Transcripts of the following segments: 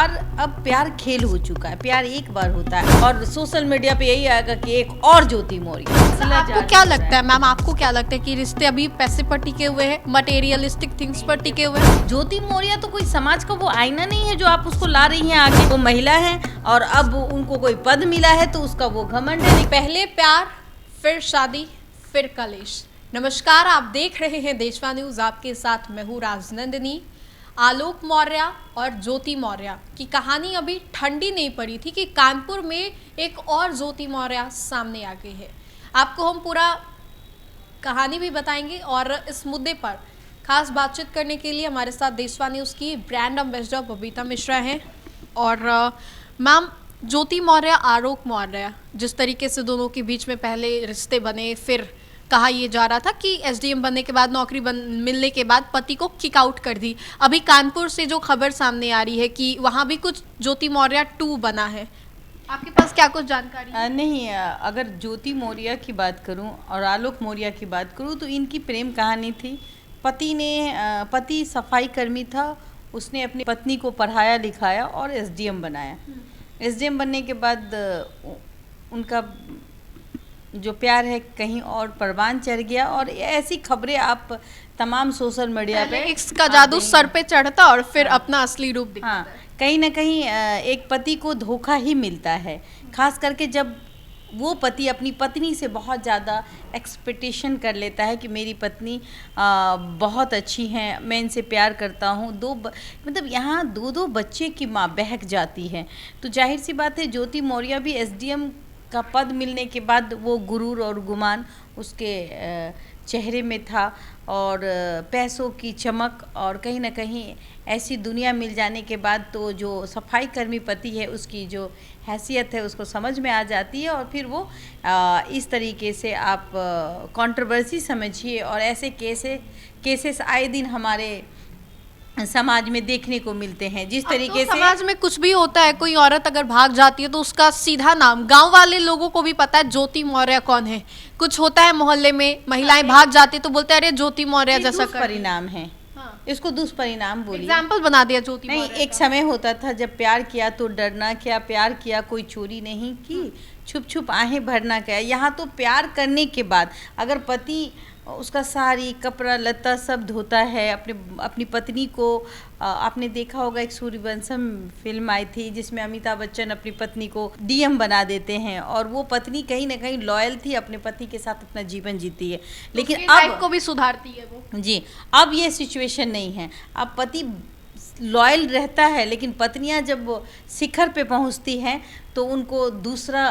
प्यार खेल हो चुका है। प्यार एक बार होता है और सोशल मीडिया पे यही आएगा कि एक और ज्योति मौर्य। आपको क्या लगता है मैम, आपको क्या लगता है कि रिश्ते अभी पैसे पर टिके हुए हैं, मटेरियलिस्टिक थिंग्स पर टिके हुए हैं? ज्योति मौर्य तो कोई समाज का वो आईना नहीं है जो आप उसको ला रही हैं आगे। वो महिला है और अब उनको कोई पद मिला है तो उसका वो घमंड है। पहले प्यार, फिर शादी, फिर कलेश। नमस्कार, आप देख रहे हैं देशवा न्यूज। आपके साथ मैं हूँ राजनंदिनी। आलोक मौर्य और ज्योति मौर्य की कहानी अभी ठंडी नहीं पड़ी थी कि कानपुर में एक और ज्योति मौर्य सामने आ गई है। आपको हम पूरा कहानी भी बताएंगे और इस मुद्दे पर खास बातचीत करने के लिए हमारे साथ देशवा न्यूज़ की ब्रांड एम्बेसडर बबीता मिश्रा हैं। और मैम, ज्योति मौर्य, आलोक मौर्य, जिस तरीके से दोनों के बीच में पहले रिश्ते बने, फिर कहा यह जा रहा था कि एसडीएम बनने के बाद, नौकरी मिलने के बाद पति को किक आउट कर दी। अभी कानपुर से जो खबर सामने आ रही है कि वहाँ भी कुछ ज्योति मौर्य 2 बना है। आपके पास क्या कुछ जानकारी है? नहीं, अगर ज्योति मौर्य की बात करूं और आलोक मौर्य की बात करूं तो इनकी प्रेम कहानी थी। पति सफाई कर्मी था, उसने अपनी पत्नी को पढ़ाया लिखाया और एसडीएम बनाया। एसडीएम बनने के बाद उनका जो प्यार है कहीं और परवान चढ़ गया और ऐसी खबरें आप तमाम सोशल मीडिया पे इसका जादू सर पे चढ़ता और फिर अपना असली रूप दिखता है। कहीं ना कहीं एक पति को धोखा ही मिलता है, खास करके जब वो पति अपनी पत्नी से बहुत ज़्यादा एक्सपेक्टेशन कर लेता है कि मेरी पत्नी बहुत अच्छी हैं, मैं इनसे प्यार करता हूँ। मतलब यहाँ दो बच्चे की माँ बहक जाती है। तो जाहिर सी बात है ज्योति मौर्य भी एसडीएम का पद मिलने के बाद वो गुरूर और गुमान उसके चेहरे में था और पैसों की चमक, और कहीं ना कहीं ऐसी दुनिया मिल जाने के बाद तो जो सफाई कर्मी पति है उसकी जो हैसियत है उसको समझ में आ जाती है और फिर वो इस तरीके से आप कंट्रोवर्सी समझिए। और ऐसे केसेस आए दिन हमारे समाज में देखने को मिलते हैं। जिस तरीके तो समाज में कुछ भी होता है, कोई औरत अगर भाग जाती है तो उसका सीधा नाम गांव वाले लोगों को भी पता है ज्योति मौर्य कौन है। कुछ होता है मोहल्ले में, महिलाएं भाग जाती है तो बोलते हैं अरे ज्योति मौर्य जैसा परिणाम है। इसको दुष्परिणाम बोलिए, एग्जाम्पल बना दिया ज्योति नहीं। एक समय होता था जब प्यार किया तो डरना क्या, प्यार किया कोई चोरी नहीं की, छुप छुप आहें भरना क्या। यहाँ तो प्यार करने के बाद अगर पति उसका साड़ी कपड़ा लत्ता सब धोता है, अपनी पत्नी को आपने देखा होगा एक सूर्यवंशम फिल्म आई थी जिसमें अमिताभ बच्चन अपनी पत्नी को डीएम बना देते हैं और वो पत्नी कहीं ना कहीं लॉयल थी, अपने पति के साथ अपना जीवन जीती है। लेकिन अब को भी सुधारती है वो जी। अब ये सिचुएशन नहीं है। अब पति लॉयल रहता है लेकिन पत्नियां जब शिखर पे पहुंचती हैं तो उनको दूसरा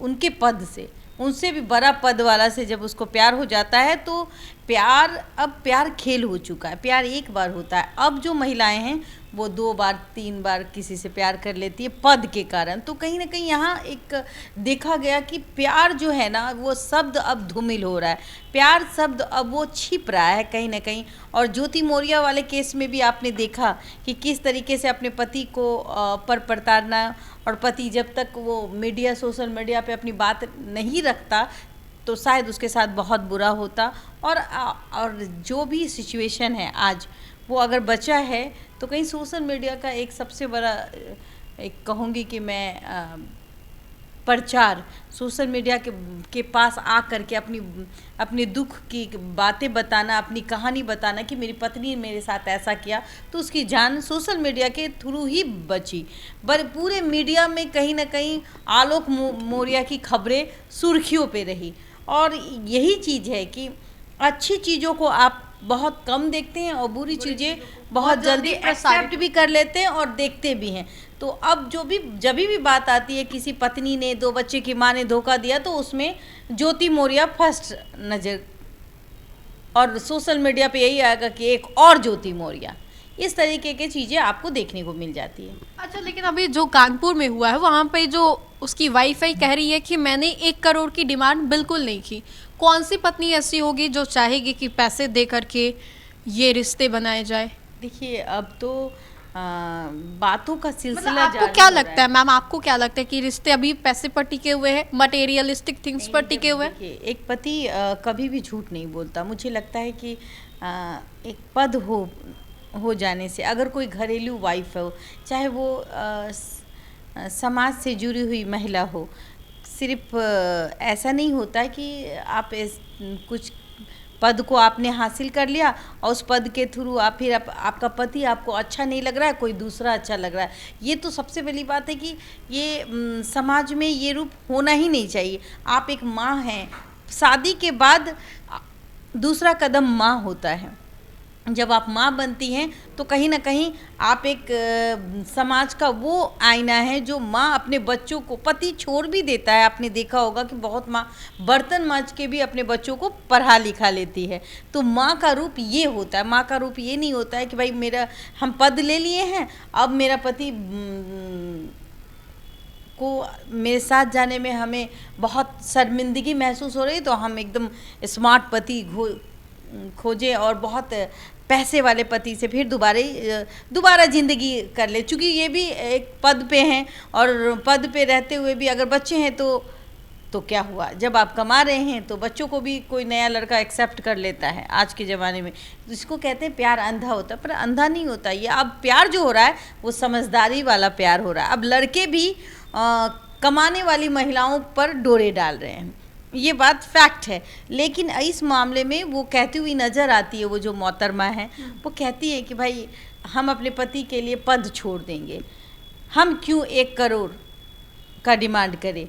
उनके पद से, उनसे भी बड़ा पद वाला से जब उसको प्यार हो जाता है तो अब प्यार खेल हो चुका है। प्यार एक बार होता है। अब जो महिलाएं हैं वो 2 बार 3 बार किसी से प्यार कर लेती है पद के कारण। तो कहीं ना कहीं यहाँ एक देखा गया कि प्यार जो है ना वो शब्द अब धूमिल हो रहा है, प्यार शब्द अब वो छिप रहा है कहीं ना कहीं। और ज्योति मौर्य वाले केस में भी आपने देखा कि किस तरीके से अपने पति को पर प्रताड़ना, और पति जब तक वो सोशल मीडिया पे अपनी बात नहीं रखता तो शायद उसके साथ बहुत बुरा होता। और जो भी सिचुएशन है आज वो अगर बचा है तो कहीं सोशल मीडिया का एक सबसे बड़ा कहूँगी कि मैं प्रचार सोशल मीडिया के पास आ कर के अपनी दुख की बातें बताना, अपनी कहानी बताना कि मेरी पत्नी मेरे साथ ऐसा किया, तो उसकी जान सोशल मीडिया के थ्रू ही बची। पूरे मीडिया में कहीं ना कहीं आलोक मौर्य की खबरें सुर्खियों पे रही। और यही चीज़ है कि अच्छी चीज़ों को आप बहुत कम देखते हैं और बुरी चीज़ें बहुत जल्दी एक्सेप्ट भी कर लेते हैं और देखते भी हैं। तो अब जब भी बात आती है किसी पत्नी ने, 2 बच्चे की माँ ने धोखा दिया तो उसमें ज्योति मौर्य फर्स्ट नज़र, और सोशल मीडिया पे यही आएगा कि एक और ज्योति मौर्य। इस तरीके की चीज़ें आपको देखने को मिल जाती है। अच्छा, लेकिन अभी जो कानपुर में हुआ है वहाँ पे जो उसकी वाइफ है कह रही है कि मैंने 1 करोड़ की डिमांड बिल्कुल नहीं की। कौन सी पत्नी ऐसी होगी जो चाहेगी कि पैसे दे करके ये रिश्ते बनाए जाए? देखिए, अब तो बातों का सिलसिला आपको क्या लगता है मैम, आपको क्या लगता है कि रिश्ते अभी पैसे पर टिके हुए हैं, मटेरियलिस्टिक थिंग्स पर टिके हुए हैं? एक पति कभी भी झूठ नहीं बोलता। मुझे लगता है कि एक पद हो हो जाने से, अगर कोई घरेलू वाइफ हो, चाहे वो समाज से जुड़ी हुई महिला हो, सिर्फ ऐसा नहीं होता कि आप कुछ पद को आपने हासिल कर लिया और उस पद के थ्रू आप फिर आपका पति आपको अच्छा नहीं लग रहा है, कोई दूसरा अच्छा लग रहा है। ये तो सबसे बड़ी बात है कि ये समाज में ये रूप होना ही नहीं चाहिए। आप एक माँ हैं, शादी के बाद दूसरा कदम माँ होता है। जब आप माँ बनती हैं तो कहीं ना कहीं आप एक समाज का वो आईना है जो माँ अपने बच्चों को, पति छोड़ भी देता है, आपने देखा होगा कि बहुत माँ बर्तन मांज के भी अपने बच्चों को पढ़ा लिखा लेती है। तो माँ का रूप ये होता है। माँ का रूप ये नहीं होता है कि भाई मेरा, हम पद ले लिए हैं, अब मेरा पति को मेरे साथ जाने में हमें बहुत शर्मिंदगी महसूस हो रही, तो हम एकदम स्मार्ट पति खोजें और बहुत पैसे वाले पति से फिर दोबारा ज़िंदगी कर ले। चूँकि ये भी एक पद पे हैं और पद पे रहते हुए भी अगर बच्चे हैं तो क्या हुआ, जब आप कमा रहे हैं तो बच्चों को भी कोई नया लड़का एक्सेप्ट कर लेता है आज के ज़माने में। इसको कहते हैं प्यार अंधा होता है, पर अंधा नहीं होता ये। अब प्यार जो हो रहा है वो समझदारी वाला प्यार हो रहा है। अब लड़के भी कमाने वाली महिलाओं पर डोरे डाल रहे हैं, ये बात फैक्ट है। लेकिन इस मामले में वो कहती हुई नज़र आती है, वो जो मोहतरमा है वो कहती है कि भाई हम अपने पति के लिए पद छोड़ देंगे, हम क्यों 1 करोड़ का डिमांड करें।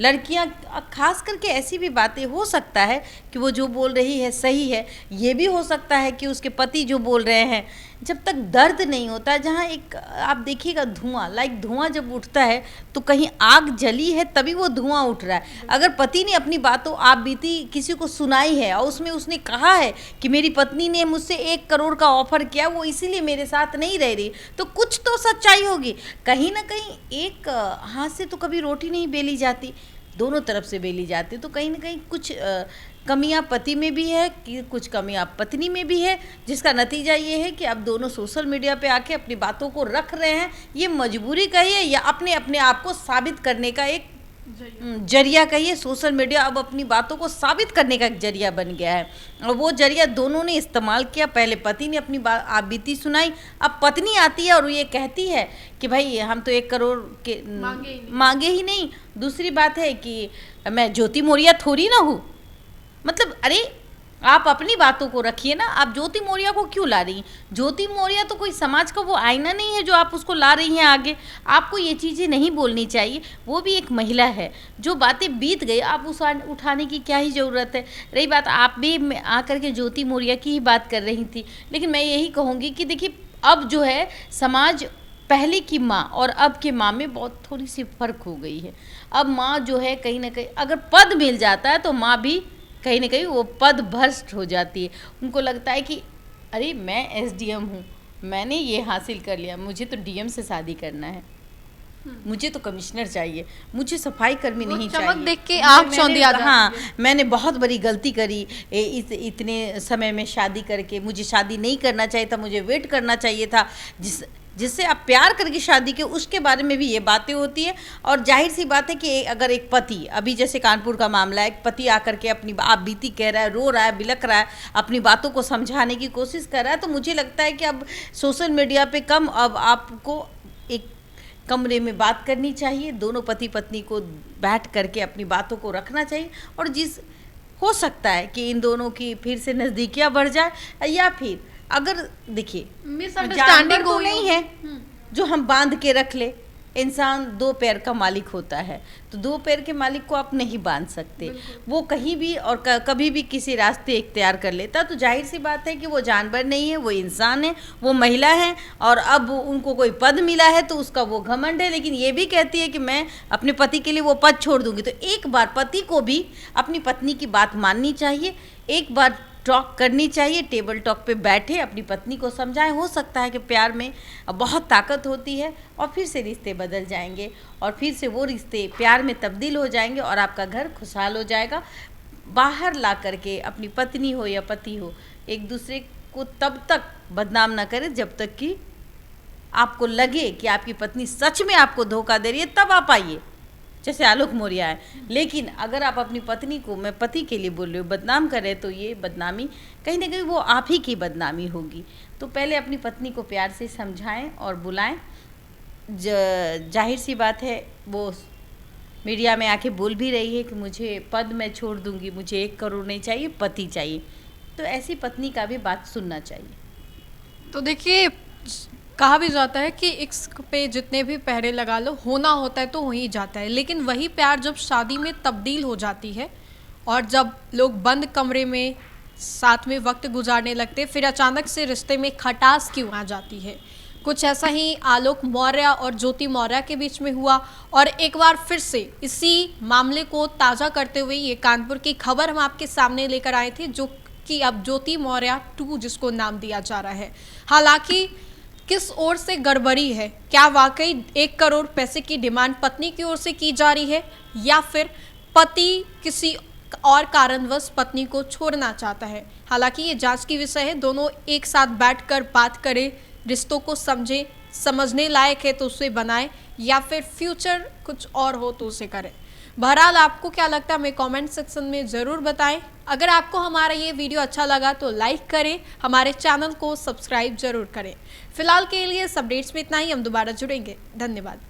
लड़कियां खास करके ऐसी भी बातें, हो सकता है कि वो जो बोल रही है सही है, ये भी हो सकता है कि उसके पति जो बोल रहे हैं, जब तक दर्द नहीं होता, जहाँ एक आप देखिएगा धुआं, लाइक धुआं जब उठता है तो कहीं आग जली है तभी वो धुआं उठ रहा है। अगर पति ने अपनी बातों आप बीती किसी को सुनाई है और उसमें उसने कहा है कि मेरी पत्नी ने मुझसे 1 करोड़ का ऑफर किया, वो इसीलिए मेरे साथ नहीं रह रही, तो कुछ तो सच्चाई होगी। कहीं ना कहीं एक हाथ से तो कभी रोटी नहीं बेली जाती, दोनों तरफ से बेली जाती। तो कहीं ना कहीं कुछ कमियां पति में भी है कि कुछ कमियां पत्नी में भी है, जिसका नतीजा ये है कि अब दोनों सोशल मीडिया पे आके अपनी बातों को रख रहे हैं। ये मजबूरी कहिए या अपने आप को साबित करने का एक जरिया कहिए। सोशल मीडिया अब अपनी बातों को साबित करने का एक जरिया बन गया है और वो जरिया दोनों ने इस्तेमाल किया। पहले पति ने अपनी आप बीती सुनाई, अब पत्नी आती है और ये कहती है कि भाई हम तो 1 करोड़ के मांगे ही नहीं। दूसरी बात है कि मैं ज्योति मौर्या थोड़ी ना हूँ, मतलब अरे आप अपनी बातों को रखिए ना। आप ज्योति मौर्या को क्यों ला रही हैं? ज्योति मौर्या तो कोई समाज का वो आईना नहीं है जो आप उसको ला रही हैं आगे। आपको ये चीज़ें नहीं बोलनी चाहिए। वो भी एक महिला है, जो बातें बीत गई आप उस उठाने की क्या ही ज़रूरत है। रही बात, आप भी आकर के ज्योति मौर्या की ही बात कर रही थी, लेकिन मैं यही कहूँगी कि देखिए अब जो है समाज, पहले की माँ और अब के माँ में बहुत थोड़ी सी फ़र्क हो गई है। अब माँ जो है कहीं ना कहीं अगर पद मिल जाता है तो माँ भी कहीं ना कहीं वो पद भ्रष्ट हो जाती है। उनको लगता है कि अरे मैं एसडीएम हूँ, मैंने ये हासिल कर लिया, मुझे तो डीएम से शादी करना है, मुझे तो कमिश्नर चाहिए, मुझे सफाई कर्मी नहीं चाहिए। चमक देख के आँख चौंधी आ जाती है। हाँ, मैंने बहुत बड़ी गलती करी इतने समय में शादी करके, मुझे शादी नहीं करना चाहिए था, मुझे वेट करना चाहिए था। जिससे आप प्यार करके शादी के, उसके बारे में भी ये बातें होती है। और जाहिर सी बात है कि अगर एक पति, अभी जैसे कानपुर का मामला है, एक पति आकर के अपनी आप बीती कह रहा है, रो रहा है, बिलख रहा है, अपनी बातों को समझाने की कोशिश कर रहा है, तो मुझे लगता है कि अब सोशल मीडिया पे कम, अब आपको एक कमरे में बात करनी चाहिए, दोनों पति पत्नी को बैठ करके अपनी बातों को रखना चाहिए। और हो सकता है कि इन दोनों की फिर से नज़दीकियाँ बढ़ जाए, या फिर अगर देखिए मिसअंडरस्टैंडिंग तो नहीं है जो हम बांध के रख ले। इंसान 2 पैर का मालिक होता है, तो 2 पैर के मालिक को आप नहीं बांध सकते। वो कहीं भी और कभी भी किसी रास्ते इख्तियार कर लेता, तो जाहिर सी बात है कि वो जानवर नहीं है, वो इंसान है, वो महिला है। और अब उनको कोई पद मिला है तो उसका वो घमंड है, लेकिन ये भी कहती है कि मैं अपने पति के लिए वो पद छोड़ दूंगी। तो एक बार पति को भी अपनी पत्नी की बात माननी चाहिए, एक बार टॉक करनी चाहिए, टेबल टॉक पे बैठे अपनी पत्नी को समझाएं। हो सकता है कि प्यार में बहुत ताकत होती है और फिर से रिश्ते बदल जाएंगे और फिर से वो रिश्ते प्यार में तब्दील हो जाएंगे और आपका घर खुशहाल हो जाएगा। बाहर ला करके अपनी पत्नी हो या पति हो, एक दूसरे को तब तक बदनाम ना करें जब तक कि आपको लगे कि आपकी पत्नी सच में आपको धोखा दे रही है, तब आप आइए। जैसे आलोक मौर्य है। लेकिन अगर आप अपनी पत्नी को, मैं पति के लिए बोल रही हूँ, बदनाम करें तो ये बदनामी कहीं ना कहीं वो आप ही की बदनामी होगी। तो पहले अपनी पत्नी को प्यार से समझाएं और बुलाएं। जाहिर सी बात है वो मीडिया में आके बोल भी रही है कि मुझे पद मैं छोड़ दूंगी, मुझे 1 करोड़ नहीं चाहिए, पति चाहिए। तो ऐसी पत्नी का भी बात सुनना चाहिए। तो देखिए, कहा भी जाता है कि इश्क पे जितने भी पहरे लगा लो, होना होता है तो हो ही जाता है, लेकिन वही प्यार जब शादी में तब्दील हो जाती है और जब लोग बंद कमरे में साथ में वक्त गुजारने लगते, फिर अचानक से रिश्ते में खटास क्यों आ जाती है। कुछ ऐसा ही आलोक मौर्य और ज्योति मौर्य के बीच में हुआ। और एक बार फिर से इसी मामले को ताज़ा करते हुए ये कानपुर की खबर हम आपके सामने लेकर आए थे, जो कि अब ज्योति मौर्य 2 जिसको नाम दिया जा रहा है। हालांकि किस ओर से गड़बड़ी है, क्या वाकई 1 करोड़ पैसे की डिमांड पत्नी की ओर से की जा रही है, या फिर पति किसी और कारणवश पत्नी को छोड़ना चाहता है। हालांकि ये जांच की विषय है, दोनों एक साथ बैठकर बात करें, रिश्तों को समझें, समझने लायक है तो उसे बनाएं, या फिर फ्यूचर कुछ और हो तो उसे करें। बहरहाल आपको क्या लगता है हमें कमेंट सेक्शन में ज़रूर बताएं। अगर आपको हमारा ये वीडियो अच्छा लगा तो लाइक करें, हमारे चैनल को सब्सक्राइब जरूर करें। फिलहाल के लिए इस अपडेट्स में इतना ही, हम दोबारा जुड़ेंगे। धन्यवाद।